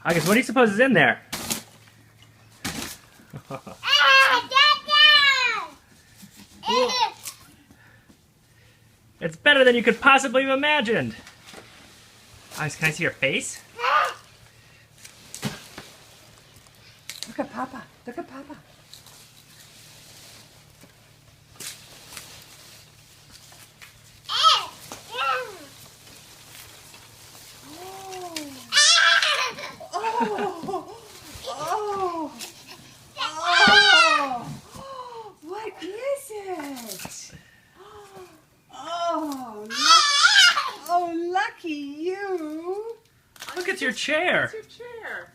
August, what do you suppose is in there? It's better than you could possibly have imagined. August, can I see your face? Look at Papa. Look at Papa. What is it? Oh, lucky you. Look, it's your chair. It's your chair.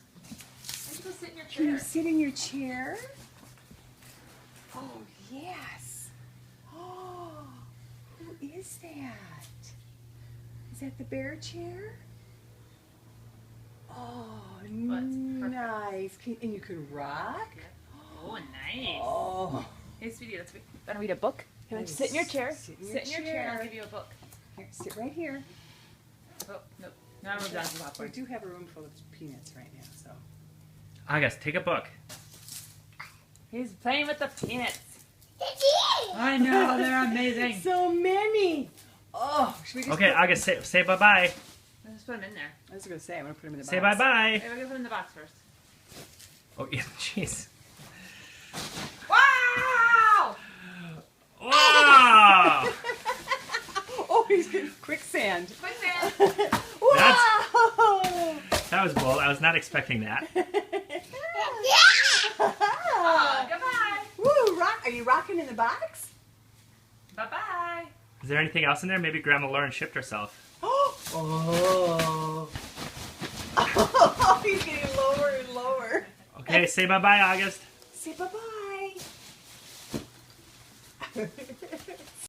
Go sit in your Can you chair. sit in your chair? Oh, yes. Oh, who is that? Is that the bear chair? Oh, nice. And you can rock? Oh, nice. Oh. Hey, sweetie, let's wanna read a book? Here, sit in your chair. Sit in your chair and I'll give you a book. Here, sit right here. Oh, no. Now I'm done with We popcorn. do have a room full of peanuts right now, so. August, take a book. He's playing with the peanuts. I know, they're amazing. So many. Oh, should we just Okay, August, say bye-bye. Let's just put them in there. I was going to say, I'm going to put them in the box. Say bye-bye. Hey, we're gonna put them in the box first. Oh, yeah, jeez. Wow! Wow! Oh, he's getting quicksand. Quicksand. Wow! That was bold. I was not expecting that. Oh, goodbye. Woo, rock. Are you rocking in the box? Bye-bye. Is there anything else in there? Maybe Grandma Lauren shipped herself. Oh. Oh, he's getting lower and lower. Okay, say bye-bye, August. Say bye-bye.